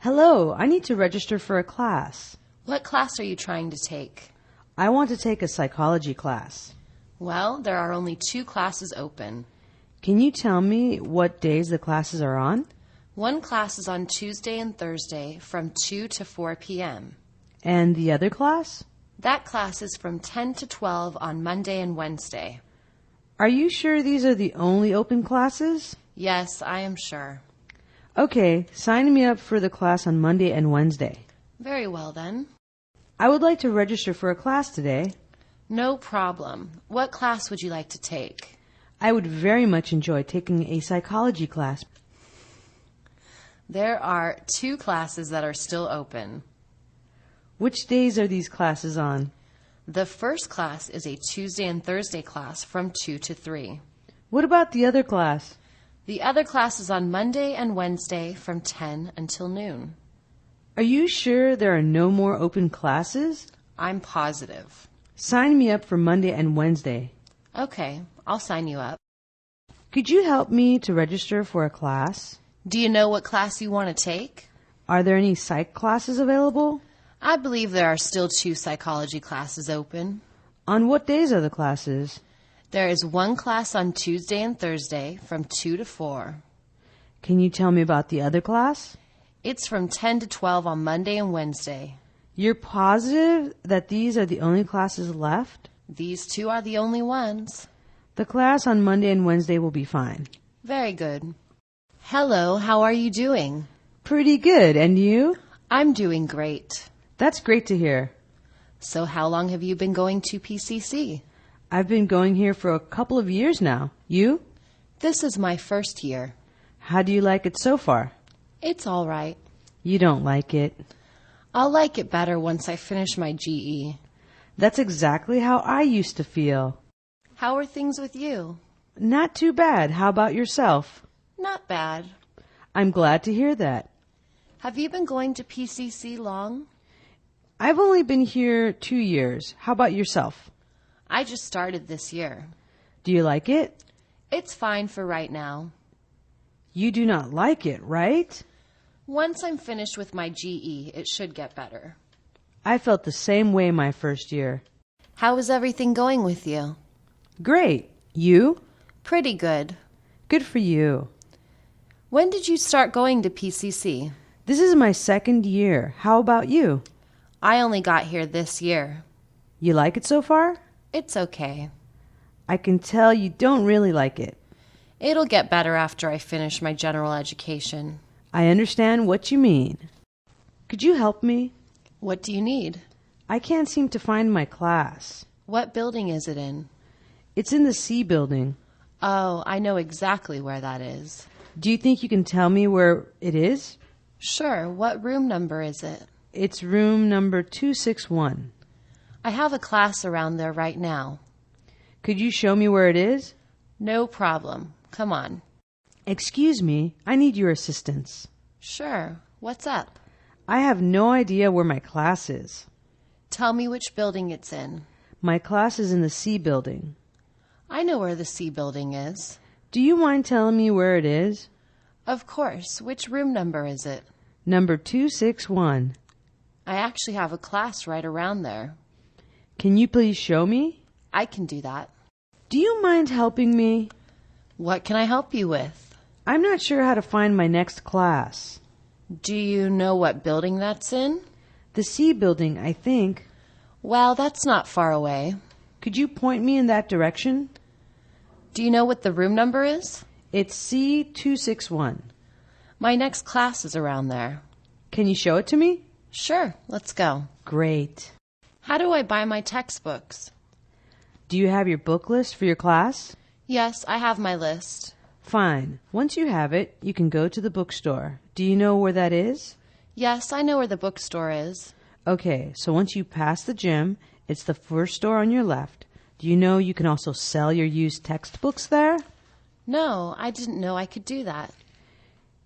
Hello, I need to register for a class. What class are you trying to take? I want to take a psychology class. Well, there are only 2 classes open. Can you tell me what days the classes are on? One class is on Tuesday and Thursday from 2 to 4 p.m. And the other class? That class is from 10 to 12 on Monday and Wednesday. Are you sure these are the only open classes? Yes, I am sure. Okay, sign me up for the class on Monday and Wednesday. Very well then. I would like to register for a class today. No problem. What class would you like to take? I would very much enjoy taking a psychology class. There are 2 classes that are still open. Which days are these classes on? The first class is a Tuesday and Thursday class from 2 to 3. What about the other class? The other class is on Monday and Wednesday from 10 until noon. Are you sure there are no more open classes? I'm positive. Sign me up for Monday and Wednesday. Okay, I'll sign you up. Could you help me to register for a class? Do you know what class you want to take? Are there any psych classes available? I believe there are still 2 psychology classes open. On what days are the classes? There is one class on Tuesday and Thursday from 2 to 4. Can you tell me about the other class? It's from 10 to 12 on Monday and Wednesday. You're positive that these are the only classes left? These 2 are the only ones. The class on Monday and Wednesday will be fine. Very good. Hello, how are you doing? Pretty good, and you? I'm doing great. That's great to hear. So how long have you been going to PCC? I've been going here for a couple of years now. You? This is my first year. How do you like it so far? It's all right. You don't like it. I'll like it better once I finish my GE. That's exactly how I used to feel. How are things with you? Not too bad. How about yourself? Not bad. I'm glad to hear that. Have you been going to PCC long? I've only been here 2 years. How about yourself? I just started this year. Do you like it? It's fine for right now. You do not like it, right? Once I'm finished with my GE, it should get better. I felt the same way my first year. How is everything going with you? Great. You? Pretty good. Good for you. When did you start going to PCC? This is my 2nd year. How about you? I only got here this year. You like it so far? It's okay. I can tell you don't really like it. It'll get better after I finish my general education. I understand what you mean. Could you help me? What do you need? I can't seem to find my class. What building is it in? It's in the C building. Oh, I know exactly where that is. Do you think you can tell me where it is? Sure. What room number is it? It's room number 261. I have a class around there right now. Could you show me where it is? No problem. Come on. Excuse me, I need your assistance. Sure. What's up? I have no idea where my class is. Tell me which building it's in. My class is in the C building. I know where the C building is. Do you mind telling me where it is? Of course. Which room number is it? Number 261. I actually have a class right around there. Can you please show me? I can do that. Do you mind helping me? What can I help you with? I'm not sure how to find my next class. Do you know what building that's in? The C building, I think. Well, that's not far away. Could you point me in that direction? Do you know what the room number is? It's C261. My next class is around there. Can you show it to me? Sure, let's go. Great. How do I buy my textbooks? Do you have your book list for your class? Yes, I have my list. Fine. Once you have it, you can go to the bookstore. Do you know where that is? Yes, I know where the bookstore is. Okay, so once you pass the gym, it's the first store on your left. Do you know you can also sell your used textbooks there? No, I didn't know I could do that.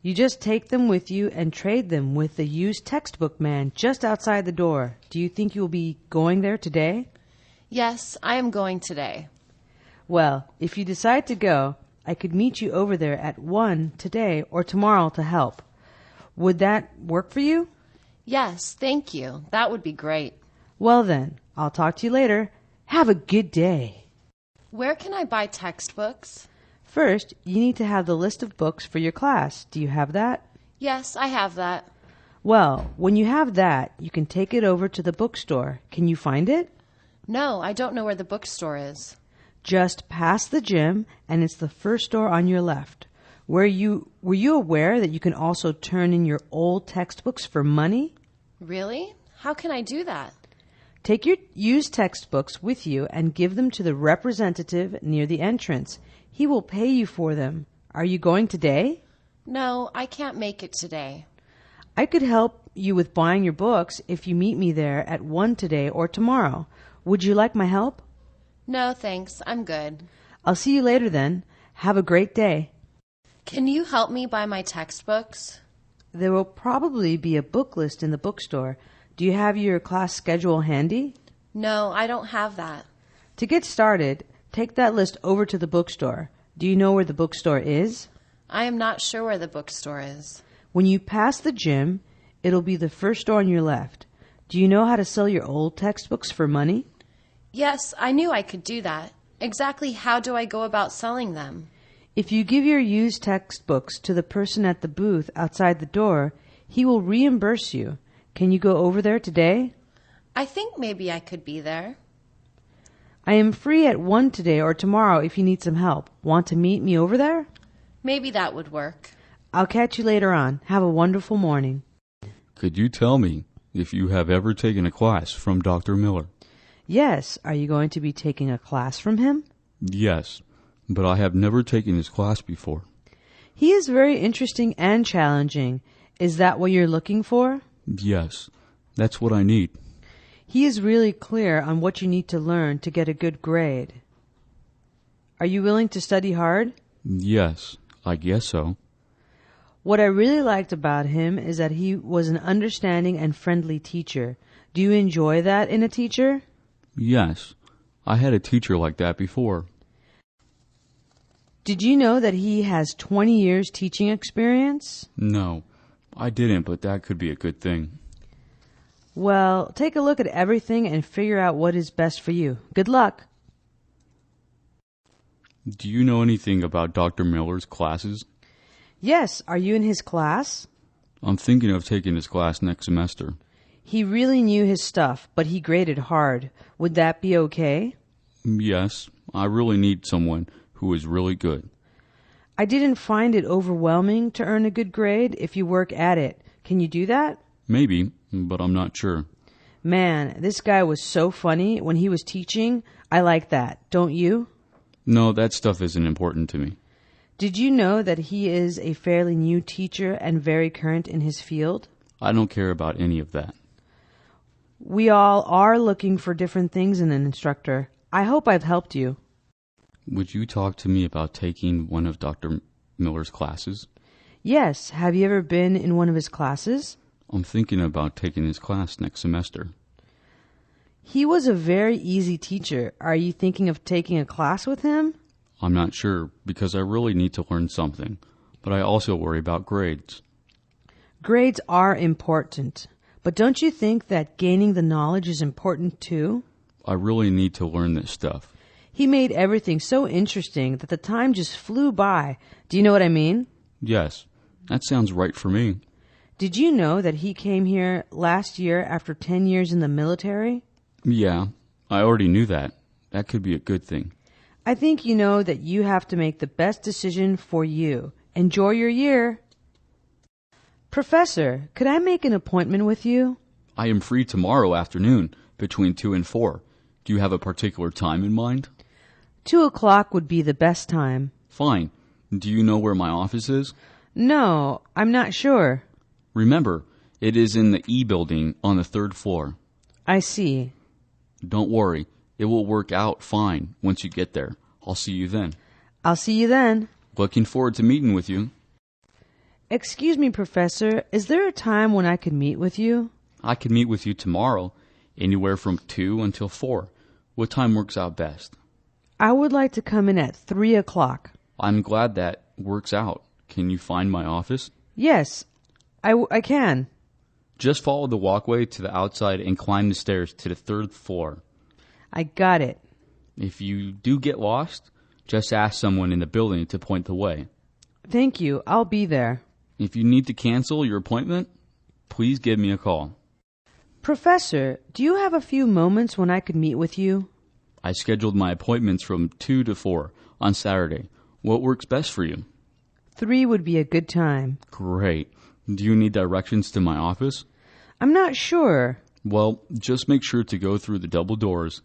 You just take them with you and trade them with the used textbook man just outside the door. Do you think you'll be going there today? Yes, I am going today. Well, if you decide to go, I could meet you over there at 1 today or tomorrow to help. Would that work for you? Yes, thank you. That would be great. Well then, I'll talk to you later. Have a good day. Where can I buy textbooks? First, you need to have the list of books for your class. Do you have that? Yes, I have that. Well, when you have that, you can take it over to the bookstore. Can you find it? No, I don't know where the bookstore is. Just past the gym, and it's the first door on your left. Were you aware that you can also turn in your old textbooks for money? Really? How can I do that? Take your used textbooks with you and give them to the representative near the entrance. He will pay you for them. Are you going today? No, I can't make it today. I could help you with buying your books if you meet me there at 1 today or tomorrow. Would you like my help? No, thanks. I'm good. I'll see you later then. Have a great day. Can you help me buy my textbooks? There will probably be a book list in the bookstore. Do you have your class schedule handy? No, I don't have that. To get started, take that list over to the bookstore. Do you know where the bookstore is? I am not sure where the bookstore is. When you pass the gym, it'll be the first door on your left. Do you know how to sell your old textbooks for money? Yes, I knew I could do that. Exactly how do I go about selling them? If you give your used textbooks to the person at the booth outside the door, he will reimburse you. Can you go over there today? I think maybe I could be there. I am free at 1 today or tomorrow if you need some help. Want to meet me over there? Maybe that would work. I'll catch you later on. Have a wonderful morning. Could you tell me if you have ever taken a class from Dr. Miller? Yes. Are you going to be taking a class from him? Yes, but I have never taken his class before. He is very interesting and challenging. Is that what you're looking for? Yes, that's what I need. He is really clear on what you need to learn to get a good grade. Are you willing to study hard? Yes, I guess so. What I really liked about him is that he was an understanding and friendly teacher. Do you enjoy that in a teacher? Yes, I had a teacher like that before. Did you know that he has 20 years teaching experience? No, I didn't, but that could be a good thing. Well, take a look at everything and figure out what is best for you. Good luck. Do you know anything about Dr. Miller's classes? Yes, are you in his class? I'm thinking of taking his class next semester. He really knew his stuff, but he graded hard. Would that be okay? Yes, I really need someone who is really good. I didn't find it overwhelming to earn a good grade if you work at it. Can you do that? Maybe, but I'm not sure. Man, this guy was so funny when he was teaching. I like that, don't you? No, that stuff isn't important to me. Did you know that he is a fairly new teacher and very current in his field? I don't care about any of that. We all are looking for different things in an instructor. I hope I've helped you. Would you talk to me about taking one of Dr. Miller's classes? Yes. Have you ever been in one of his classes? I'm thinking about taking his class next semester. He was a very easy teacher. Are you thinking of taking a class with him? I'm not sure, because I really need to learn something, but I also worry about grades. Grades are important, but don't you think that gaining the knowledge is important too? I really need to learn this stuff. He made everything so interesting that the time just flew by. Do you know what I mean? Yes, that sounds right for me. Did you know that he came here last year after 10 years in the military? Yeah, I already knew that. That could be a good thing. I think you know that you have to make the best decision for you. Enjoy your year. Professor, could I make an appointment with you? I am free tomorrow afternoon between 2 and 4. Do you have a particular time in mind? 2 o'clock would be the best time. Fine. Do you know where my office is? No, I'm not sure. Remember, it is in the E building on the 3rd floor. I see. Don't worry. It will work out fine once you get there. I'll see you then. I'll see you then. Looking forward to meeting with you. Excuse me, Professor, is there a time when I could meet with you? I can meet with you tomorrow, anywhere from 2 until 4. What time works out best? I would like to come in at 3 o'clock. I'm glad that works out. Can you find my office? Yes, I can. Just follow the walkway to the outside and climb the stairs to the 3rd floor. I got it. If you do get lost, just ask someone in the building to point the way. Thank you. I'll be there. If you need to cancel your appointment, please give me a call. Professor, do you have a few moments when I could meet with you? I scheduled my appointments from 2 to 4 on Saturday. What works best for you? 3 would be a good time. Great. Do you need directions to my office? I'm not sure. Well, just make sure to go through the double doors,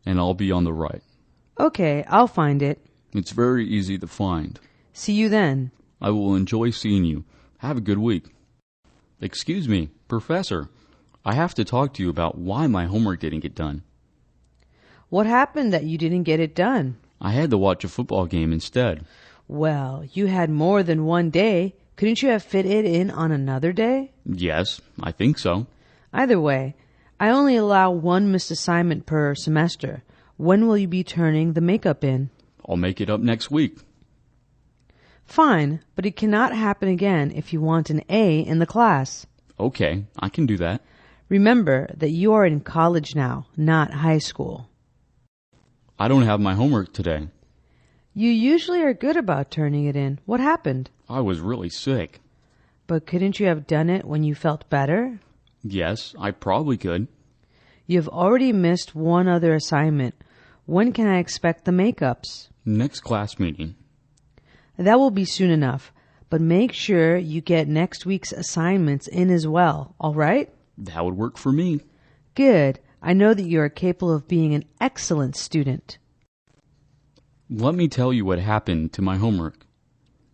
and I'll be on the right. Okay, I'll find it. It's very easy to find. See you then. I will enjoy seeing you. Have a good week. Excuse me, Professor. I have to talk to you about why my homework didn't get done. What happened that you didn't get it done? I had to watch a football game instead. Well, you had more than one day. Couldn't you have fit it in on another day? Yes, I think so. Either way, I only allow 1 missed assignment per semester. When will you be turning the makeup in? I'll make it up next week. Fine, but it cannot happen again if you want an A in the class. Okay, I can do that. Remember that you are in college now, not high school. I don't have my homework today. You usually are good about turning it in. What happened? I was really sick. But couldn't you have done it when you felt better? Yes, I probably could. You've already missed one other assignment. When can I expect the makeups? Next class meeting. That will be soon enough, but make sure you get next week's assignments in as well, all right? That would work for me. Good. I know that you are capable of being an excellent student. Let me tell you what happened to my homework.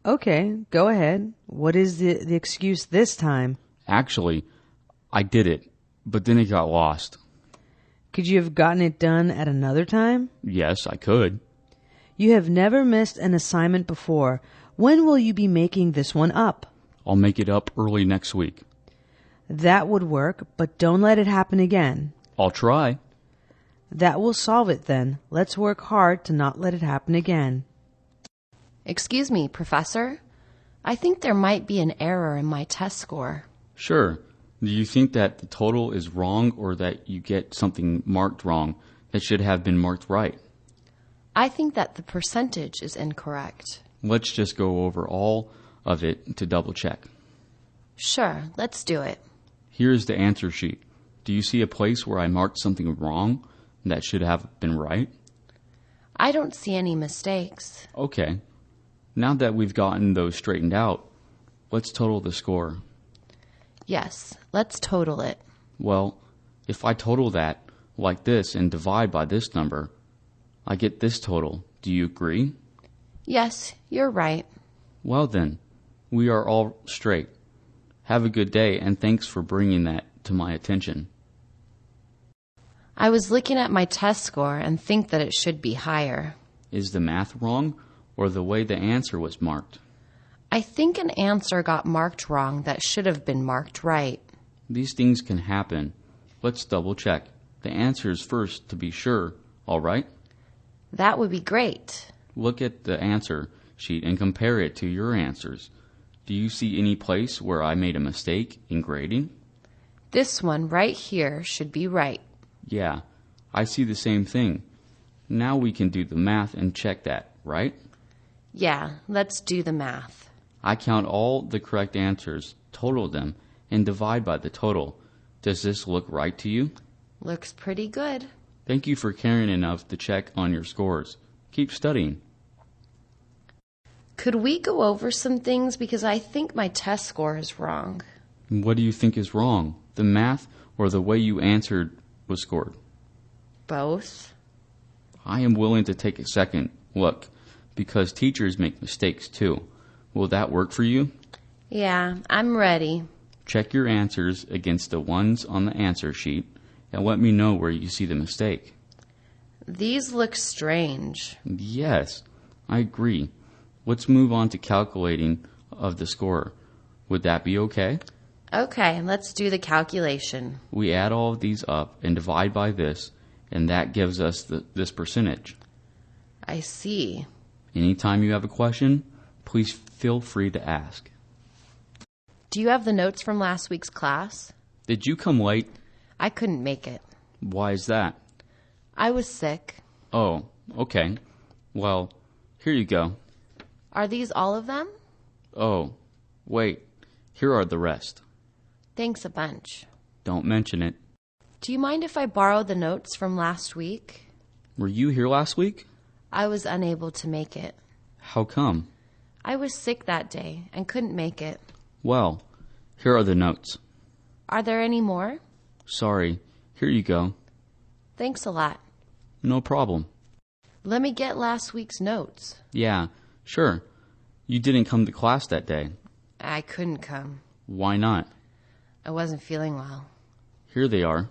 Okay, go ahead. What is the excuse this time? Actually, I did it, but then it got lost. Could you have gotten it done at another time? Yes, I could. You have never missed an assignment before. When will you be making this one up? I'll make it up early next week. That would work, but don't let it happen again. I'll try. That will solve it then. Let's work hard to not let it happen again. Excuse me, Professor. I think there might be an error in my test score. Sure. Do you think that the total is wrong or that you get something marked wrong that should have been marked right? I think that the percentage is incorrect. Let's just go over all of it to double check. Sure, let's do it. Here's the answer sheet. Do you see a place where I marked something wrong that should have been right? I don't see any mistakes. Okay. Now that we've gotten those straightened out, let's total the score. Yes, let's total it. Well, if I total that like this and divide by this number, I get this total. Do you agree? Yes, you're right. Well then, we are all straight. Have a good day, and thanks for bringing that to my attention. I was looking at my test score and think that it should be higher. Is the math wrong, or the way the answer was marked? I think an answer got marked wrong that should have been marked right. These things can happen. Let's double check. The answers first to be sure, all right? That would be great. Look at the answer sheet and compare it to your answers. Do you see any place where I made a mistake in grading? This one right here should be right. Yeah, I see the same thing. Now we can do the math and check that, right? Yeah, let's do the math. I count all the correct answers, total them, and divide by the total. Does this look right to you? Looks pretty good. Thank you for caring enough to check on your scores. Keep studying. Could we go over some things because I think my test score is wrong? What do you think is wrong? The math or the way you answered was scored? Both. I am willing to take a second look because teachers make mistakes too. Will that work for you? Yeah, I'm ready. Check your answers against the ones on the answer sheet and let me know where you see the mistake. These look strange. Yes, I agree. Let's move on to calculating of the score. Would that be okay? Okay, let's do the calculation. We add all of these up and divide by this, and that gives us this percentage. I see. Anytime you have a question, please feel free to ask. Do you have the notes from last week's class? Did you come late? I couldn't make it. Why is that? I was sick. Oh, okay. Well, here you go. Are these all of them? Oh, wait. Here are the rest. Thanks a bunch. Don't mention it. Do you mind if I borrow the notes from last week? Were you here last week? I was unable to make it. How come? I was sick that day and couldn't make it. Well, here are the notes. Are there any more? Sorry. Here you go. Thanks a lot. No problem. Let me get last week's notes. Yeah, sure. You didn't come to class that day. I couldn't come. Why not? I wasn't feeling well. Here they are.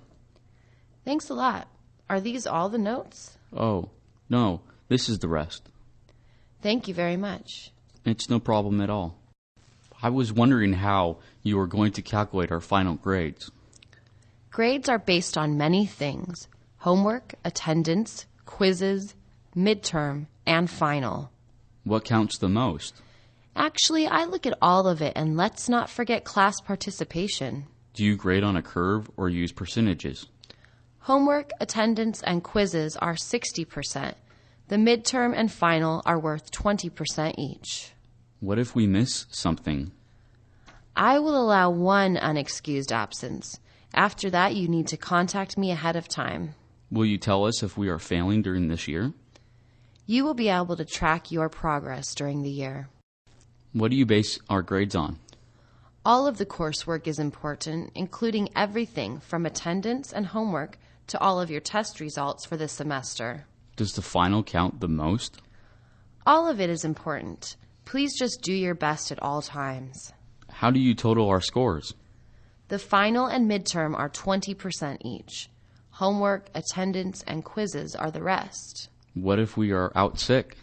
Thanks a lot. Are these all the notes? Oh, no, this is the rest. Thank you very much. It's no problem at all. I was wondering how you were going to calculate our final grades. Grades are based on many things: homework, attendance, quizzes, midterm, and final. What counts the most? Actually, I look at all of it, and let's not forget class participation. Do you grade on a curve or use percentages? Homework, attendance, and quizzes are 60%. The midterm and final are worth 20% each. What if we miss something? I will allow one unexcused absence. After that, you need to contact me ahead of time. Will you tell us if we are failing during this year? You will be able to track your progress during the year. What do you base our grades on? All of the coursework is important, including everything from attendance and homework to all of your test results for the semester. Does the final count the most? All of it is important. Please just do your best at all times. How do you total our scores? The final and midterm are 20% each. Homework, attendance, and quizzes are the rest. What if we are out sick?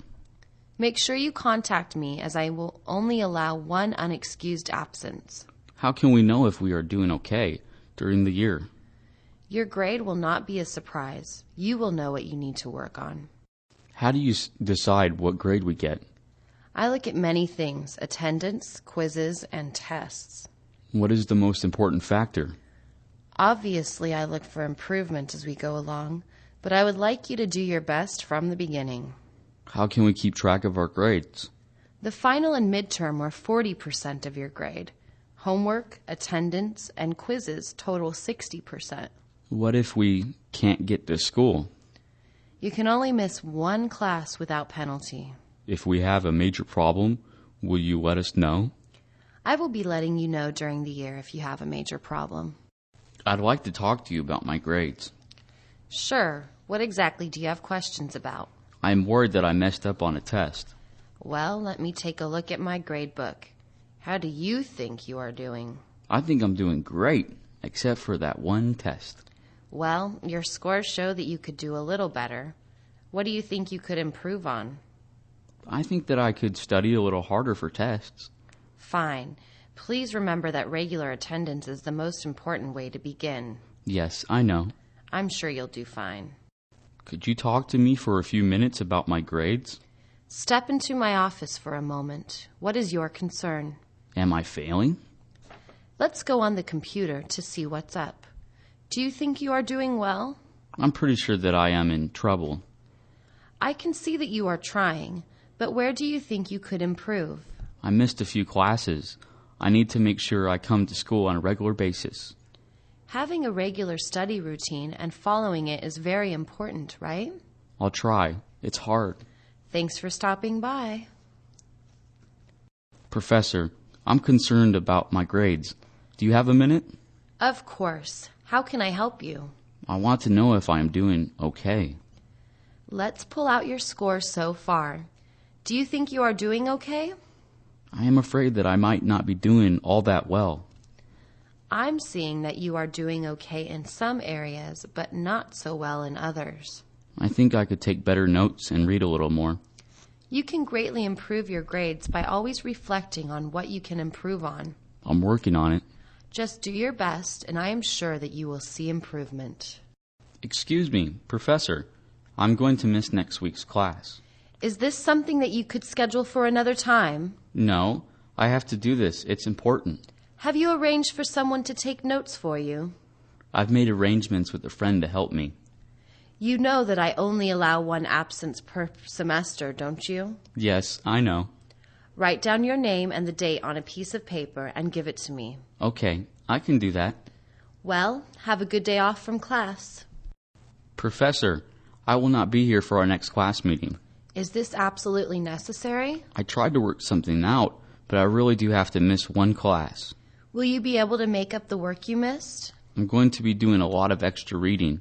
Make sure you contact me, as I will only allow one unexcused absence. How can we know if we are doing okay during the year? Your grade will not be a surprise. You will know what you need to work on. How do you decide what grade we get? I look at many things: attendance, quizzes, and tests. What is the most important factor? Obviously, I look for improvement as we go along, but I would like you to do your best from the beginning. How can we keep track of our grades? The final and midterm are 40% of your grade. Homework, attendance, and quizzes total 60%. What if we can't get to school? You can only miss one class without penalty. If we have a major problem, will you let us know? I will be letting you know during the year if you have a major problem. I'd like to talk to you about my grades. Sure. What exactly do you have questions about? I'm worried that I messed up on a test. Well, let me take a look at my grade book. How do you think you are doing? I think I'm doing great, except for that one test. Well, your scores show that you could do a little better. What do you think you could improve on? I think that I could study a little harder for tests. Fine. Please remember that regular attendance is the most important way to begin. Yes, I know. I'm sure you'll do fine. Could you talk to me for a few minutes about my grades? Step into my office for a moment. What is your concern? Am I failing? Let's go on the computer to see what's up. Do you think you are doing well? I'm pretty sure that I am in trouble. I can see that you are trying, but where do you think you could improve? I missed a few classes. I need to make sure I come to school on a regular basis. Having a regular study routine and following it is very important, right? I'll try. It's hard. Thanks for stopping by. Professor, I'm concerned about my grades. Do you have a minute? Of course. How can I help you? I want to know if I am doing okay. Let's pull out your score so far. Do you think you are doing okay? I am afraid that I might not be doing all that well. I'm seeing that you are doing okay in some areas, but not so well in others. I think I could take better notes and read a little more. You can greatly improve your grades by always reflecting on what you can improve on. I'm working on it. Just do your best, and I am sure that you will see improvement. Excuse me, Professor. I'm going to miss next week's class. Is this something that you could schedule for another time? No, I have to do this. It's important. Have you arranged for someone to take notes for you? I've made arrangements with a friend to help me. You know that I only allow one absence per semester, don't you? Yes, I know. Write down your name and the date on a piece of paper and give it to me. Okay, I can do that. Well, have a good day off from class. Professor, I will not be here for our next class meeting. Is this absolutely necessary? I tried to work something out, but I really do have to miss one class. Will you be able to make up the work you missed? I'm going to be doing a lot of extra reading.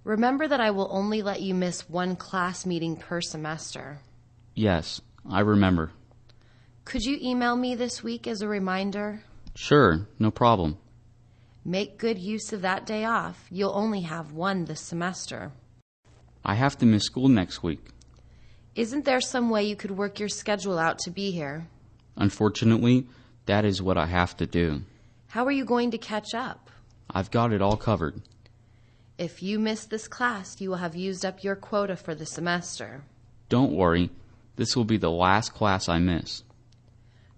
Remember that I will only let you miss one class meeting per semester. Yes, I remember. Could you email me this week as a reminder? Sure, no problem. Make good use of that day off. You'll only have one this semester. I have to miss school next week. Isn't there some way you could work your schedule out to be here? Unfortunately, that is what I have to do. How are you going to catch up? I've got it all covered. If you miss this class, you will have used up your quota for the semester. Don't worry, this will be the last class I miss.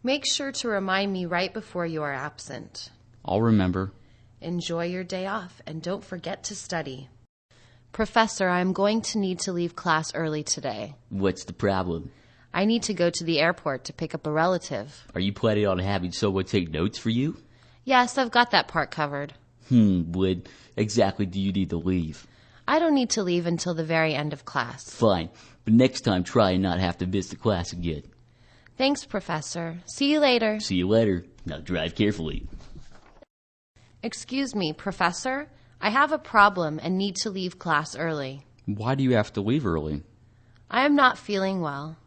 Make sure to remind me right before you are absent. I'll remember. Enjoy your day off and don't forget to study. Professor, I am going to need to leave class early today. What's the problem? I need to go to the airport to pick up a relative. Are you planning on having someone take notes for you? Yes, I've got that part covered. When exactly do you need to leave? I don't need to leave until the very end of class. Fine, but next time try and not have to miss the class again. Thanks, Professor. See you later. See you later. Now drive carefully. Excuse me, Professor. I have a problem and need to leave class early. Why do you have to leave early? I am not feeling well.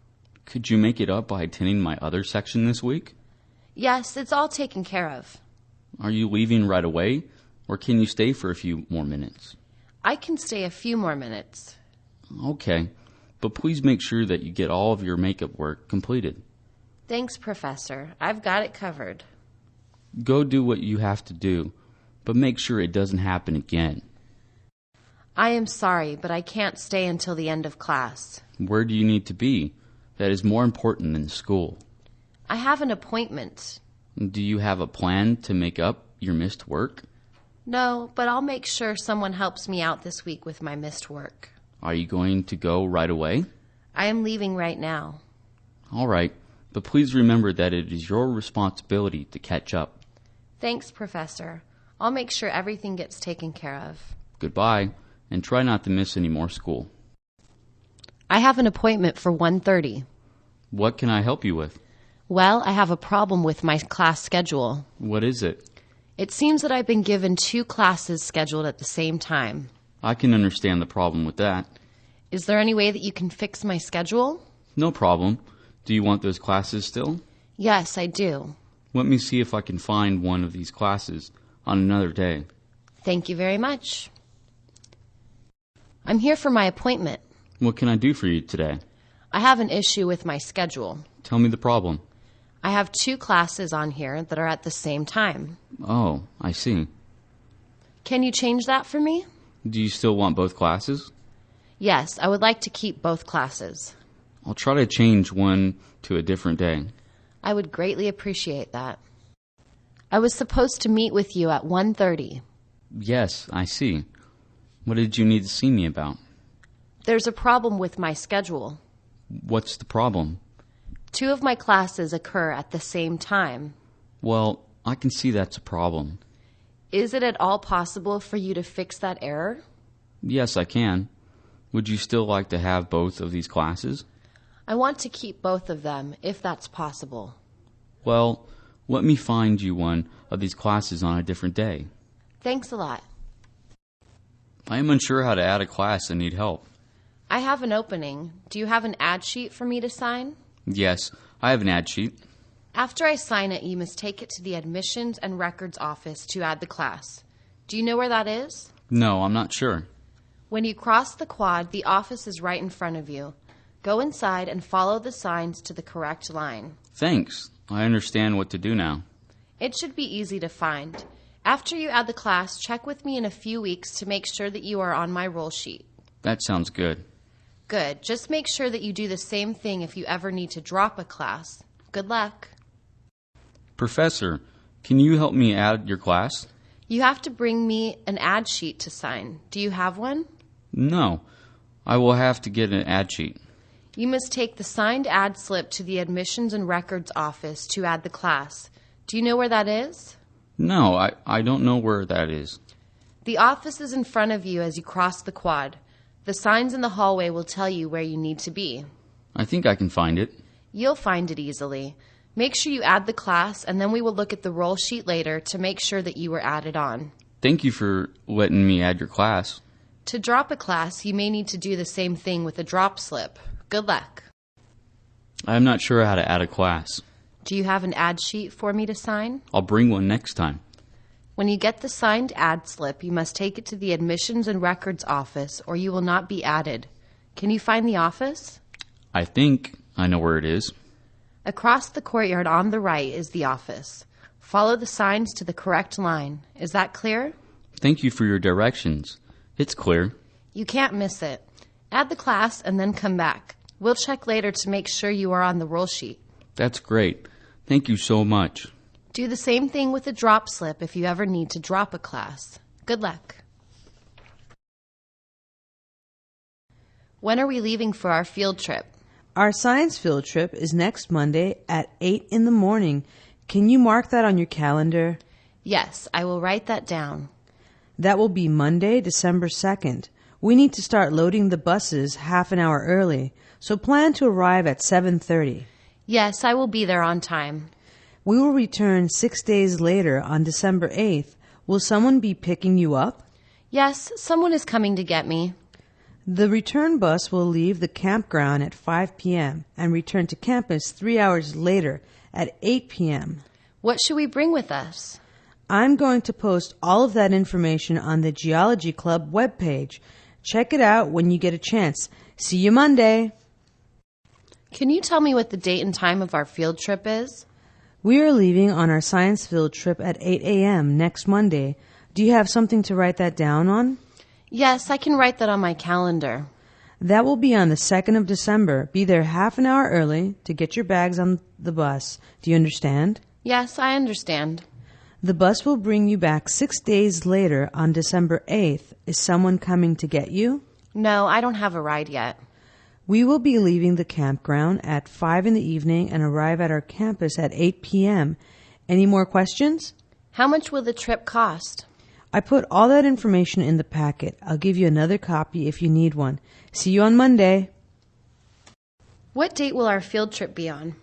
Could you make it up by attending my other section this week? Yes, it's all taken care of. Are you leaving right away, or can you stay for a few more minutes? I can stay a few more minutes. Okay, but please make sure that you get all of your makeup work completed. Thanks, Professor. I've got it covered. Go do what you have to do, but make sure it doesn't happen again. I am sorry, but I can't stay until the end of class. Where do you need to be? That is more important than school. I have an appointment. Do you have a plan to make up your missed work? No, but I'll make sure someone helps me out this week with my missed work. Are you going to go right away? I am leaving right now. All right, but please remember that it is your responsibility to catch up. Thanks, Professor. I'll make sure everything gets taken care of. Goodbye, and try not to miss any more school. I have an appointment for 1:30. What can I help you with? Well, I have a problem with my class schedule. What is it? It seems that I've been given 2 classes scheduled at the same time. I can understand the problem with that. Is there any way that you can fix my schedule? No problem. Do you want those classes still? Yes, I do. Let me see if I can find one of these classes on another day. Thank you very much. I'm here for my appointment. What can I do for you today? I have an issue with my schedule. Tell me the problem. I have 2 classes on here that are at the same time. Oh, I see. Can you change that for me? Do you still want both classes? Yes, I would like to keep both classes. I'll try to change one to a different day. I would greatly appreciate that. I was supposed to meet with you at 1:30. Yes, I see. What did you need to see me about? There's a problem with my schedule. What's the problem? 2 of my classes occur at the same time. Well, I can see that's a problem. Is it at all possible for you to fix that error? Yes, I can. Would you still like to have both of these classes? I want to keep both of them, if that's possible. Well, let me find you one of these classes on a different day. Thanks a lot. I am unsure how to add a class and need help. I have an opening. Do you have an ad sheet for me to sign? Yes, I have an ad sheet. After I sign it, you must take it to the admissions and records office to add the class. Do you know where that is? No, I'm not sure. When you cross the quad, the office is right in front of you. Go inside and follow the signs to the correct line. Thanks. I understand what to do now. It should be easy to find. After you add the class, check with me in a few weeks to make sure that you are on my roll sheet. That sounds good. Good. Just make sure that you do the same thing if you ever need to drop a class. Good luck. Professor, Can you help me add your class? You have to bring me an ad sheet to sign. Do you have one? No. I will have to get an ad sheet. You must take the signed ad slip to the admissions and records office to add the class. Do you know where that is? No, I don't know where that is. The office is in front of you as you cross the quad. The signs in the hallway will tell you where you need to be. I think I can find it. You'll find it easily. Make sure you add the class, and then we will look at the roll sheet later to make sure that you were added on. Thank you for letting me add your class. To drop a class, you may need to do the same thing with a drop slip. Good luck. I'm not sure how to add a class. Do you have an ad sheet for me to sign? I'll bring one next time. When you get the signed ad slip, you must take it to the admissions and records office, or you will not be added. Can you find the office? I think I know where it is. Across the courtyard on the right is the office. Follow the signs to the correct line. Is that clear? Thank you for your directions. It's clear. You can't miss it. Add the class and then come back. We'll check later to make sure you are on the roll sheet. That's great. Thank you so much. Do the same thing with a drop slip if you ever need to drop a class. Good luck. When are we leaving for our field trip? Our science field trip is next Monday at 8 in the morning. Can you mark that on your calendar? Yes, I will write that down. That will be Monday, December 2nd. We need to start loading the buses half an hour early, so plan to arrive at 7:30. Yes, I will be there on time. We will return 6 days later on December 8th. Will someone be picking you up? Yes, someone is coming to get me. The return bus will leave the campground at 5 p.m. and return to campus 3 hours later at 8 p.m. What should we bring with us? I'm going to post all of that information on the Geology Club webpage. Check it out when you get a chance. See you Monday. Can you tell me what the date and time of our field trip is? We are leaving on our science field trip at 8 a.m. next Monday. Do you have something to write that down on? Yes, I can write that on my calendar. That will be on the 2nd of December. Be there half an hour early to get your bags on the bus. Do you understand? Yes, I understand. The bus will bring you back 6 days later on December 8th. Is someone coming to get you? No, I don't have a ride yet. We will be leaving the campground at 5 in the evening and arrive at our campus at 8 p.m. Any more questions? How much will the trip cost? I put all that information in the packet. I'll give you another copy if you need one. See you on Monday. What date will our field trip be on?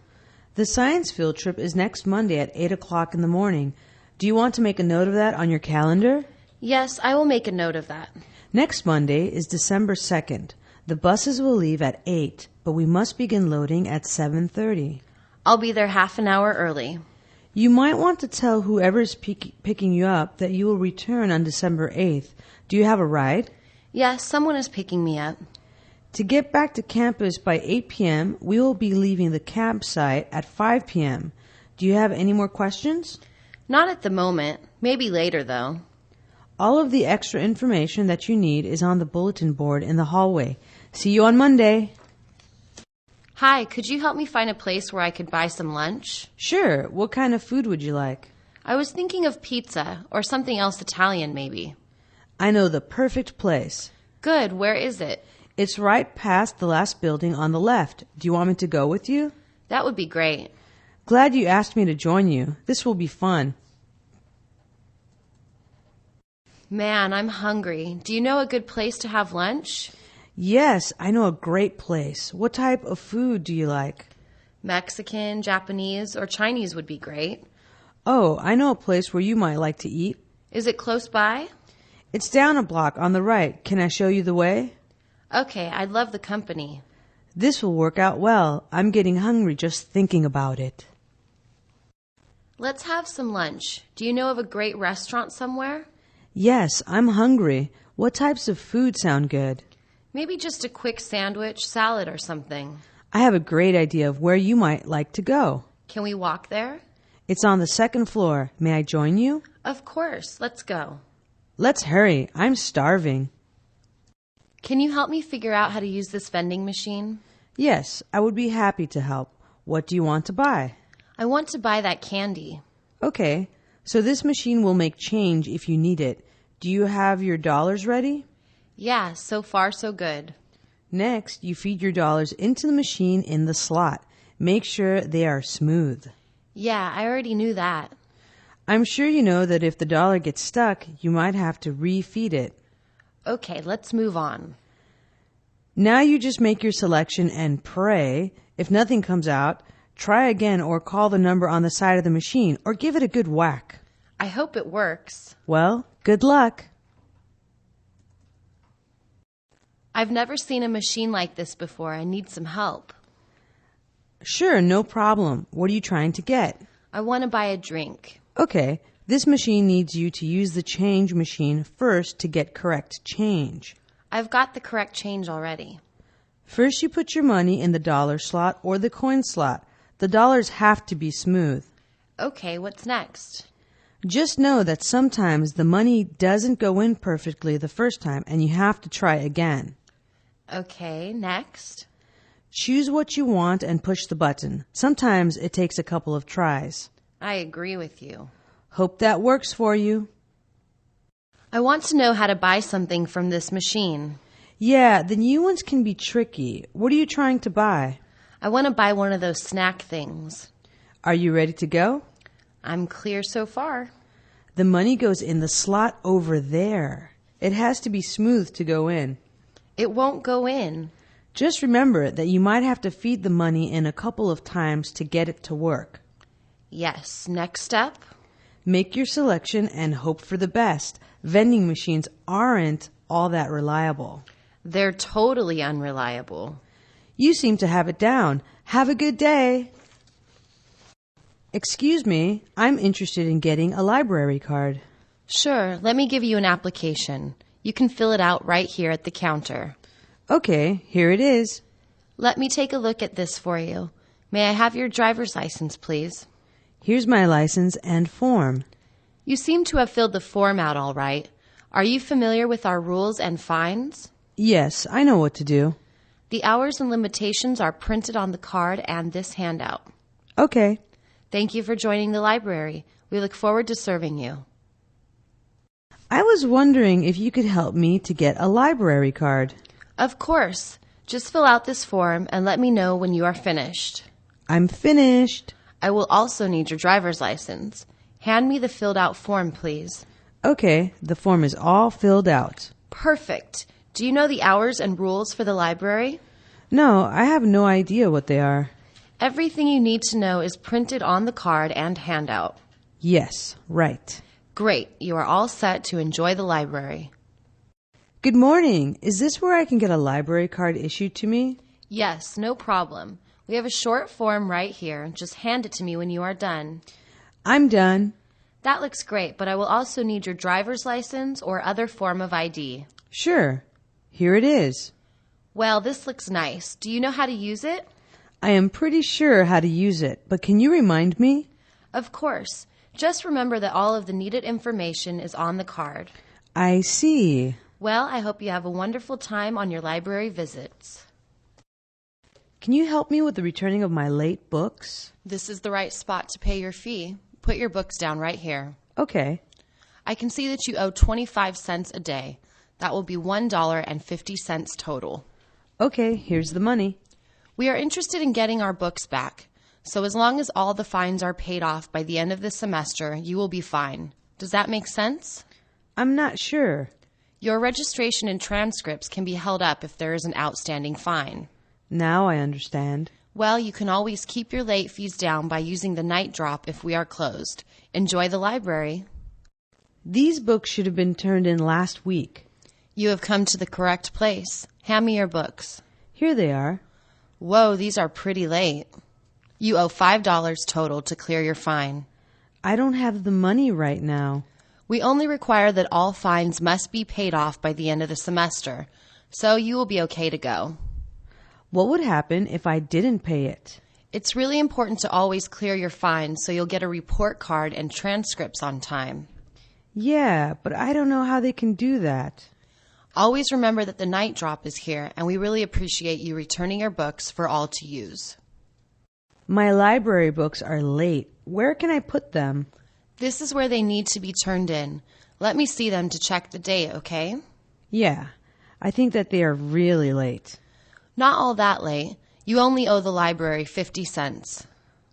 The science field trip is next Monday at 8 o'clock in the morning. Do you want to make a note of that on your calendar? Yes, I will make a note of that. Next Monday is December 2nd. The buses will leave at 8, but we must begin loading at 7:30. I'll be there half an hour early. You might want to tell whoever is picking you up that you will return on December 8th. Do you have a ride? Yes, someone is picking me up. To get back to campus by 8 p.m., we will be leaving the campsite at 5 p.m. Do you have any more questions? Not at the moment. Maybe later, though. All of the extra information that you need is on the bulletin board in the hallway. See you on Monday. Hi, could you help me find a place where I could buy some lunch? Sure. What kind of food would you like? I was thinking of pizza or something else Italian, maybe. I know the perfect place. Good. Where is it? It's right past the last building on the left. Do you want me to go with you? That would be great. Glad you asked me to join you. This will be fun. Man, I'm hungry. Do you know a good place to have lunch? Yes, I know a great place. What type of food do you like? Mexican, Japanese, or Chinese would be great. Oh, I know a place where you might like to eat. Is it close by? It's down a block on the right. Can I show you the way? Okay, I'd love the company. This will work out well. I'm getting hungry just thinking about it. Let's have some lunch. Do you know of a great restaurant somewhere? Yes, I'm hungry. What types of food sound good? Maybe just a quick sandwich, salad, or something. I have a great idea of where you might like to go. Can we walk there? It's on the 2nd floor. May I join you? Of course. Let's go. Let's hurry. I'm starving. Can you help me figure out how to use this vending machine? Yes, I would be happy to help. What do you want to buy? I want to buy that candy. Okay, So this machine will make change if you need it. Do you have your dollars ready? Yeah, so far so good. Next, you feed your dollars into the machine in the slot. Make sure they are smooth. Yeah, I already knew that. I'm sure you know that if the dollar gets stuck, you might have to refeed it. Okay, let's move on. Now you just make your selection and pray. If nothing comes out, try again or call the number on the side of the machine or give it a good whack. I hope it works. Well, good luck. I've never seen a machine like this before. I need some help. Sure, no problem. What are you trying to get? I want to buy a drink. Okay, this machine needs you to use the change machine first to get correct change. I've got the correct change already. First, you put your money in the dollar slot or the coin slot. The dollars have to be smooth. Okay, what's next? Just know that sometimes the money doesn't go in perfectly the first time and you have to try again. Okay, next. Choose what you want and push the button. Sometimes it takes a couple of tries. I agree with you. Hope that works for you. I want to know how to buy something from this machine. Yeah, the new ones can be tricky. What are you trying to buy? I want to buy one of those snack things. Are you ready to go? I'm clear so far. The money goes in the slot over there. It has to be smooth to go in. It won't go in. Just remember that you might have to feed the money in a couple of times to get it to work. Yes, next step. Make your selection and hope for the best. Vending machines aren't all that reliable. They're totally unreliable. You seem to have it down. Have a good day. Excuse me, I'm interested in getting a library card. Sure, let me give you an application. You can fill it out right here at the counter. Okay, here it is. Let me take a look at this for you. May I have your driver's license, please? Here's my license and form. You seem to have filled the form out all right. Are you familiar with our rules and fines? Yes, I know what to do. The hours and limitations are printed on the card and this handout. Okay. Thank you for joining the library. We look forward to serving you. I was wondering if you could help me to get a library card. Of course. Just fill out this form and let me know when you are finished. I'm finished. I will also need your driver's license. Hand me the filled out form, please. Okay, the form is all filled out. Perfect. Do you know the hours and rules for the library? No, I have no idea what they are. Everything you need to know is printed on the card and handout. Yes, right. Great. You are all set to enjoy the library. Good morning. Is this where I can get a library card issued to me? Yes, no problem. We have a short form right here. Just hand it to me when you are done. I'm done. That looks great, but I will also need your driver's license or other form of ID. Sure. Here it is. Well, this looks nice. Do you know how to use it? I am pretty sure how to use it, but can you remind me? Of course. Just remember that all of the needed information is on the card. I see. Well, I hope you have a wonderful time on your library visits. Can you help me with the returning of my late books? This is the right spot to pay your fee. Put your books down right here. Okay. I can see that you owe 25 cents a day. That will be $1.50 total. Okay, here's the money. We are interested in getting our books back. So as long as all the fines are paid off by the end of the semester, you will be fine. Does that make sense? I'm not sure. Your registration and transcripts can be held up if there is an outstanding fine. Now I understand. Well, you can always keep your late fees down by using the night drop if we are closed. Enjoy the library. These books should have been turned in last week. You have come to the correct place. Hand me your books. Here they are. Whoa, these are pretty late. You owe $5 total to clear your fine. I don't have the money right now. We only require that all fines must be paid off by the end of the semester, so you will be okay to go. What would happen if I didn't pay it? It's really important to always clear your fines so you'll get a report card and transcripts on time. Yeah, but I don't know how they can do that. Always remember that the night drop is here, and we really appreciate you returning your books for all to use. My library books are late. Where can I put them? This is where they need to be turned in. Let me see them to check the date, okay? Yeah, I think that they are really late. Not all that late. You only owe the library 50 cents.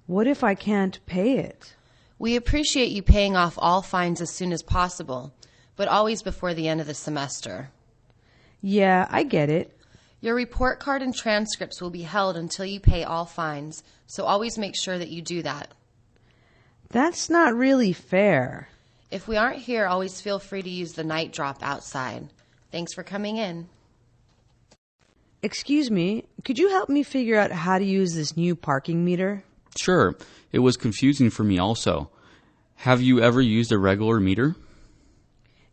What if I can't pay it? We appreciate you paying off all fines as soon as possible, but always before the end of the semester. Yeah, I get it. Your report card and transcripts will be held until you pay all fines, so always make sure that you do that. That's not really fair. If we aren't here, always feel free to use the night drop outside. Thanks for coming in. Excuse me, could you help me figure out how to use this new parking meter? Sure, it was confusing for me also. Have you ever used a regular meter?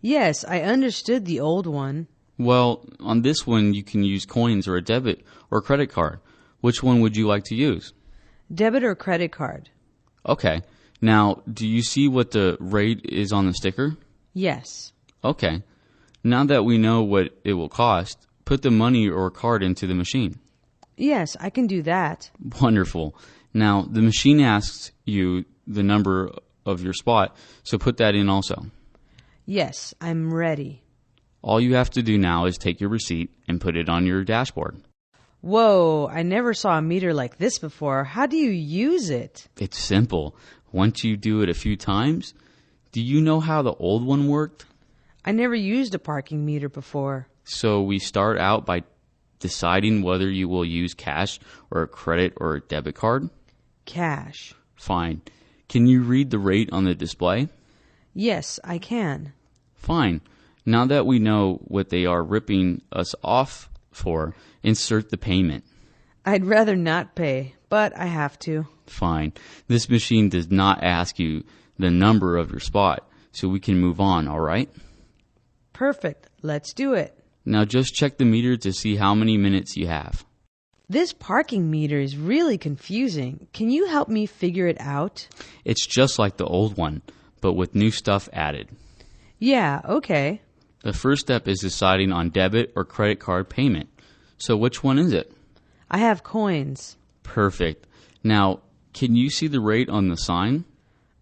Yes, I understood the old one. Well, on this one you can use coins or a debit or credit card. Which one would you like to use? Debit or credit card? Okay. Now, do you see what the rate is on the sticker? Yes. Okay. Now that we know what it will cost, put the money or card into the machine. Yes, I can do that. Wonderful. Now, the machine asks you the number of your spot, so put that in also. Yes, I'm ready. All you have to do now is take your receipt and put it on your dashboard. Whoa, I never saw a meter like this before. How do you use it? It's simple. Once you do it a few times, do you know how the old one worked? I never used a parking meter before. So we start out by deciding whether you will use cash or a credit or a debit card. Cash. Fine. Can you read the rate on the display? Yes, I can. Fine. Now that we know what they are ripping us off for, insert the payment. I'd rather not pay, but I have to. Fine. This machine does not ask you the number of your spot, so we can move on, all right? Perfect. Let's do it. Now just check the meter to see how many minutes you have. This parking meter is really confusing. Can you help me figure it out? It's just like the old one, but with new stuff added. Yeah, okay. The first step is deciding on debit or credit card payment. So which one is it? I have coins. Perfect. Now, can you see the rate on the sign?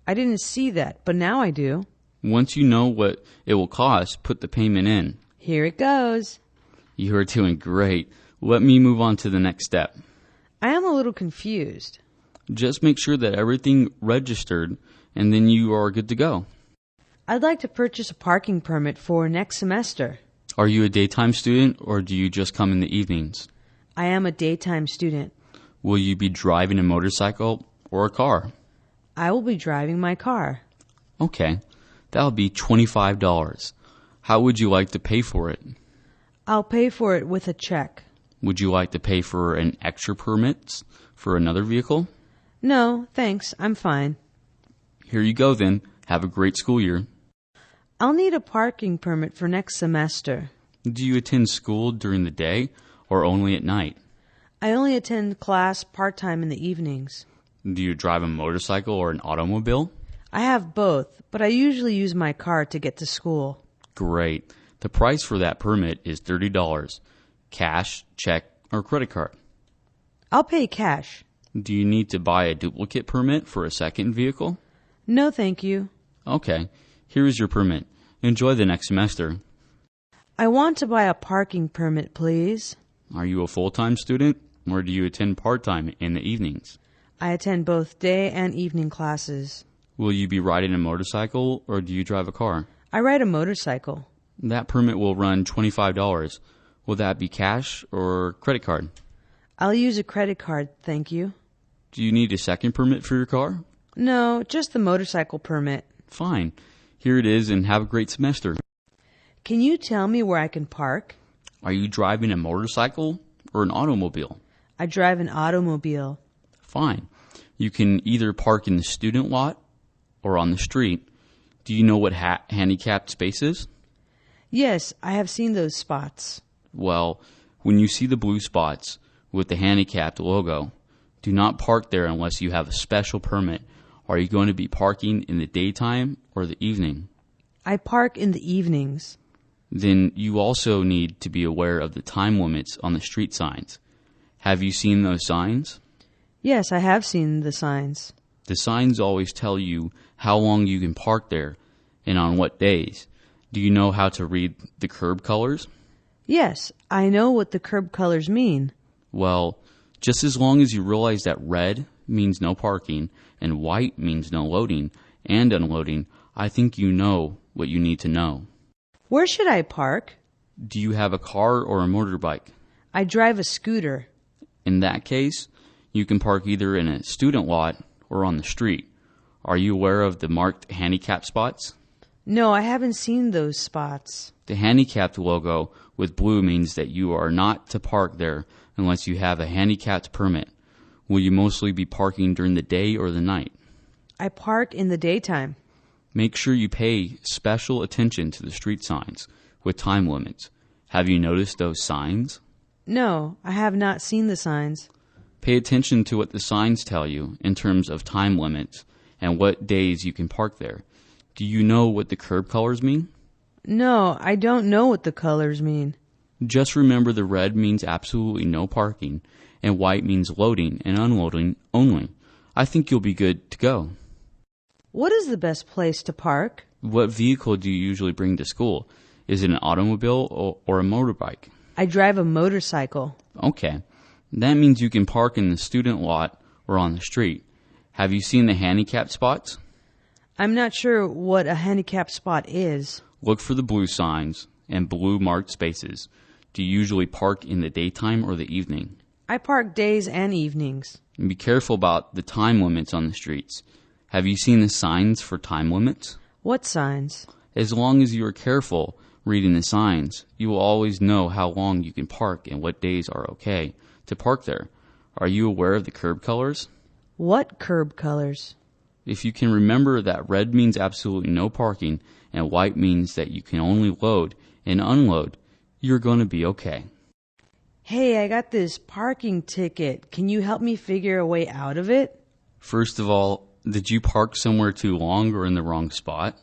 I didn't see that, but now I do. Once you know what it will cost, put the payment in. Here it goes. You are doing great. Let me move on to the next step. I am a little confused. Just make sure that everything registered, and then you are good to go. I'd like to purchase a parking permit for next semester. Are you a daytime student, or do you just come in the evenings? I am a daytime student. Will you be driving a motorcycle or a car? I will be driving my car. Okay, that'll be $25. How would you like to pay for it? I'll pay for it with a check. Would you like to pay for an extra permit for another vehicle? No, thanks. I'm fine. Here you go then. Have a great school year. I'll need a parking permit for next semester. Do you attend school during the day or only at night? I only attend class part-time in the evenings. Do you drive a motorcycle or an automobile? I have both, but I usually use my car to get to school. Great. The price for that permit is $30. Cash, check, or credit card. I'll pay cash. Do you need to buy a duplicate permit for a second vehicle? No, thank you. Okay. Here is your permit. Enjoy the next semester. I want to buy a parking permit, please. Are you a full-time student, or do you attend part-time in the evenings? I attend both day and evening classes. Will you be riding a motorcycle, or do you drive a car? I ride a motorcycle. That permit will run $25. Will that be cash or credit card? I'll use a credit card, thank you. Do you need a second permit for your car? No, just the motorcycle permit. Fine. Here it is, and have a great semester. Can you tell me where I can park? Are you driving a motorcycle or an automobile? I drive an automobile. Fine. You can either park in the student lot or on the street. Do you know what handicapped space is? Yes, I have seen those spots. Well, when you see the blue spots with the handicapped logo, do not park there unless you have a special permit. Are you going to be parking in the daytime or the evening? I park in the evenings. Then you also need to be aware of the time limits on the street signs. Have you seen those signs? Yes, I have seen the signs. The signs always tell you how long you can park there and on what days. Do you know how to read the curb colors? Yes, I know what the curb colors mean. Well, just as long as you realize that red means no parking and white means no loading and unloading, I think you know what you need to know. Where should I park? Do you have a car or a motorbike? I drive a scooter. In that case, you can park either in a student lot or on the street. Are you aware of the marked handicap spots? No, I haven't seen those spots. The handicapped logo with blue means that you are not to park there unless you have a handicapped permit. Will you mostly be parking during the day or the night? I park in the daytime. Make sure you pay special attention to the street signs with time limits. Have you noticed those signs? No, I have not seen the signs. Pay attention to what the signs tell you in terms of time limits and what days you can park there. Do you know what the curb colors mean? No, I don't know what the colors mean. Just remember the red means absolutely no parking and white means loading and unloading only. I think you'll be good to go. What is the best place to park? What vehicle do you usually bring to school? Is it an automobile or a motorbike? I drive a motorcycle. Okay. That means you can park in the student lot or on the street. Have you seen the handicap spots? I'm not sure what a handicap spot is. Look for the blue signs and blue marked spaces. Do you usually park in the daytime or the evening? I park days and evenings. And be careful about the time limits on the streets. Have you seen the signs for time limits? What signs? As long as you are careful reading the signs, you will always know how long you can park and what days are okay to park there. Are you aware of the curb colors? What curb colors? If you can remember that red means absolutely no parking and white means that you can only load and unload, you're going to be okay. Hey, I got this parking ticket. Can you help me figure a way out of it? First of all, did you park somewhere too long or in the wrong spot?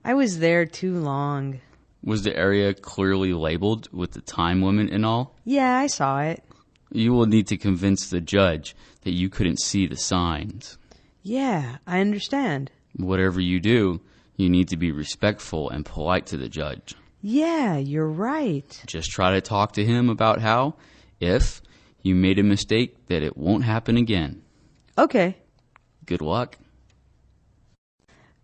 I was there too long. Was the area clearly labeled with the time limit and all? Yeah, I saw it. You will need to convince the judge that you couldn't see the signs. Yeah, I understand. Whatever you do, you need to be respectful and polite to the judge. Yeah, you're right. Just try to talk to him about how, if you made a mistake, that it won't happen again. Okay. Good luck.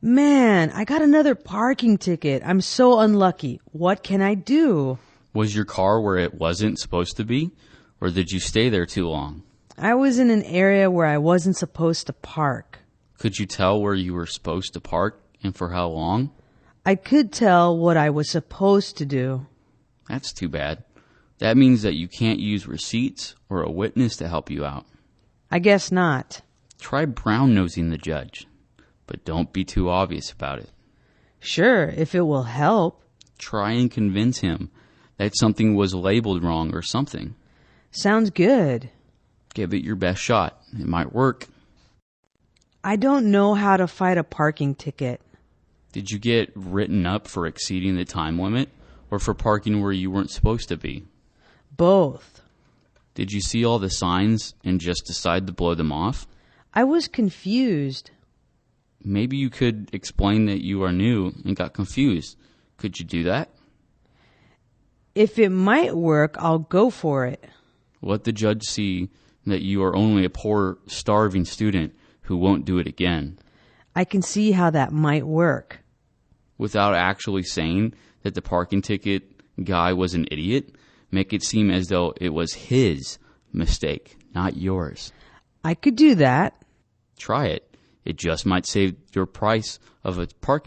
Man, I got another parking ticket. I'm so unlucky. What can I do? Was your car where it wasn't supposed to be, or did you stay there too long? I was in an area where I wasn't supposed to park. Could you tell where you were supposed to park and for how long? I could tell what I was supposed to do. That's too bad. That means that you can't use receipts or a witness to help you out. I guess not. Try brown-nosing the judge, but don't be too obvious about it. Sure, if it will help. Try and convince him that something was labeled wrong or something. Sounds good. Give it your best shot. It might work. I don't know how to fight a parking ticket. Did you get written up for exceeding the time limit or for parking where you weren't supposed to be? Both. Did you see all the signs and just decide to blow them off? I was confused. Maybe you could explain that you are new and got confused. Could you do that? If it might work, I'll go for it. Let the judge see that you are only a poor, starving student who won't do it again. I can see how that might work. Without actually saying that the parking ticket guy was an idiot, make it seem as though it was his mistake, not yours. I could do that. Try it. It just might save your price of a parking